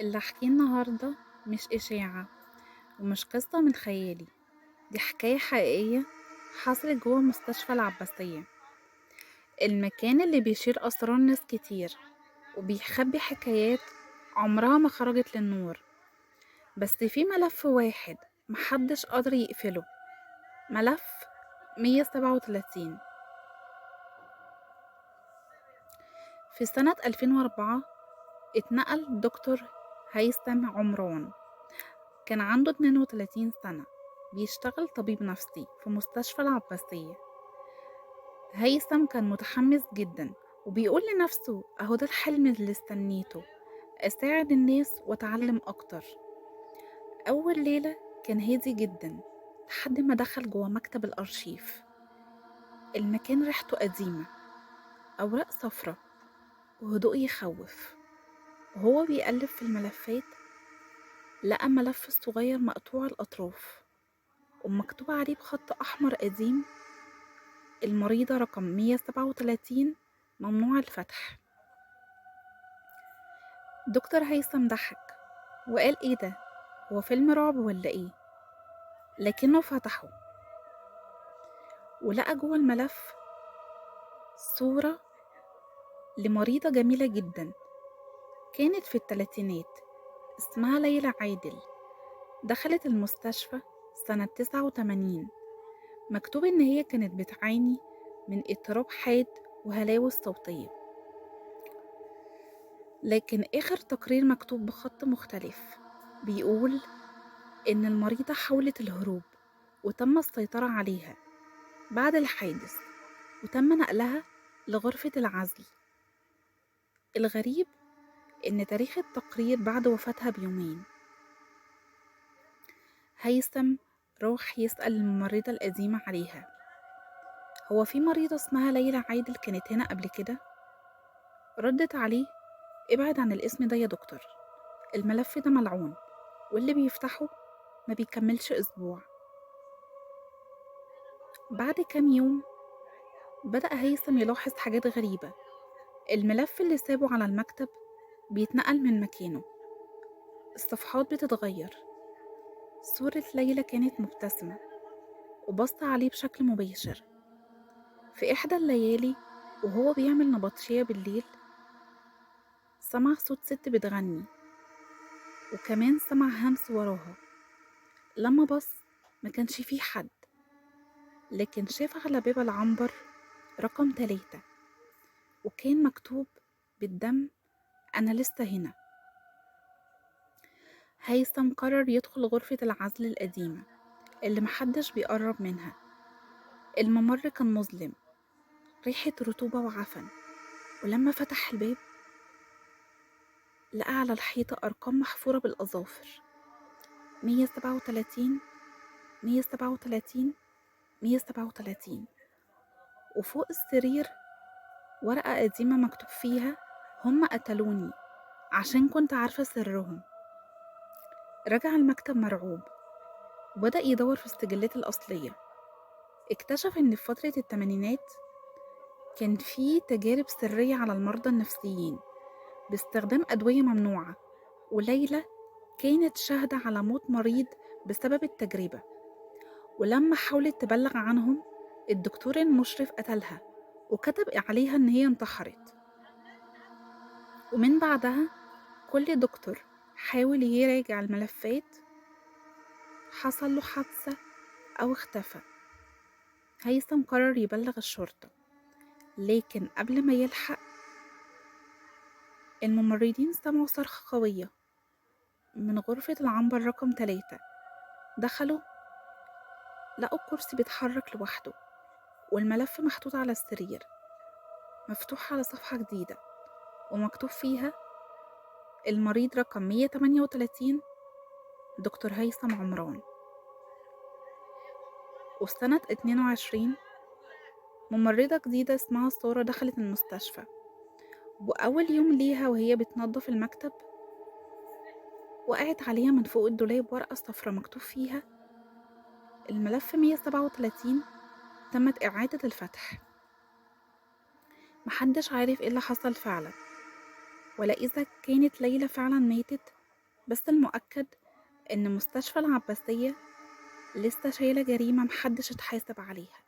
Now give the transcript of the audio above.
اللي هحكيه النهاردة مش إشاعة ومش قصة من خيالي. دي حكاية حقيقية حصلت جوه مستشفى العباسية، المكان اللي بيشير أسرار ناس كتير وبيخبي حكايات عمرها ما خرجت للنور. بس في ملف واحد محدش قادر يقفله، ملف 137. في سنة 2004 اتنقل دكتور هيثم عمران، كان عنده 32 سنة، بيشتغل طبيب نفسي في مستشفى العباسية. هيثم كان متحمس جدا وبيقول لنفسه اهو ده الحلم اللي استنيته، اساعد الناس واتعلم اكتر. اول ليلة كان هادي جدا لحد ما دخل جوه مكتب الارشيف. المكان ريحته قديمة، اوراق صفرة وهدوء يخوف. وهو بيقلب في الملفات لقى ملف صغير مقطوع الاطراف ومكتوب عليه بخط احمر قديم: المريضة رقم 137 ممنوع الفتح. دكتور هيثم ضحك وقال ايه ده، هو فيلم رعب ولا ايه؟ لكنه فتحه ولقى جوه الملف صورة لمريضة جميلة جدا، كانت في الثلاثينات، اسمها ليلى عادل. دخلت المستشفى سنة 89. مكتوب ان هي كانت بتعاني من اضطراب حاد وهلاوس صوتية. لكن آخر تقرير مكتوب بخط مختلف بيقول إن المريضة حاولت الهروب وتم السيطرة عليها بعد الحادث، وتم نقلها لغرفة العزل. الغريب إن تاريخ التقرير بعد وفاتها بيومين. هيثم راح يسأل الممرضة القديمة عليها: هو في مريضة اسمها ليلى عادل كانت هنا قبل كده؟ ردت عليه: ابعد عن الاسم ده يا دكتور، الملف ده ملعون واللي بيفتحه ما بيكملش أسبوع. بعد كام يوم بدأ هيثم يلاحظ حاجات غريبة. الملف اللي سابه على المكتب بيتنقل من مكانه، الصفحات بتتغير، صورة ليلى كانت مبتسمة وبص عليه بشكل مباشر. في إحدى الليالي وهو بيعمل نبطشية بالليل سمع صوت ست بتغني، وكمان سمع همس وراها. لما بص ما كانش فيه حد، لكن شاف على باب العنبر رقم 3 وكان مكتوب بالدم: أنا لسه هنا. هيثم قرر يدخل غرفة العزل القديمة اللي محدش بيقرب منها. الممر كان مظلم، ريحة رطوبة وعفن. ولما فتح الباب لقى على الحيطة أرقام محفورة بالأظافر: 137 137 137. وفوق السرير ورقة قديمة مكتوب فيها: هم قتلوني عشان كنت عارفة سرهم. رجع المكتب مرعوب وبدأ يدور في السجلات الأصلية. اكتشف إن في فترة التمانينات كان في تجارب سرية على المرضى النفسيين باستخدام أدوية ممنوعة، وليلى كانت شاهدة على موت مريض بسبب التجربة. ولما حاولت تبلغ عنهم الدكتور المشرف قتلها وكتب عليها إن هي انتحرت. ومن بعدها كل دكتور حاول يراجع الملفات حصل له حادثة أو اختفى. هيثم قرر يبلغ الشرطة، لكن قبل ما يلحق الممرضين سمعوا صرخة قوية من غرفة العنبر رقم 3. دخلوا لقوا الكرسي بيتحرك لوحده والملف محطوط على السرير، مفتوح على صفحة جديدة ومكتوب فيها: المريض رقم 138 دكتور هيثم عمران. وفي سنة 22 ممرضة جديدة اسمها سارة دخلت المستشفى، وأول يوم ليها وهي بتنظف المكتب وقعت عليها من فوق الدولاب ورقة صفرا مكتوب فيها: الملف 137 تمت إعادة الفتح. محدش عارف ايه اللي حصل فعلا، ولا إذا كانت ليلى فعلا ماتت بس المؤكد إن مستشفى العباسية لسه شايلة جريمة محدش اتحاسب عليها.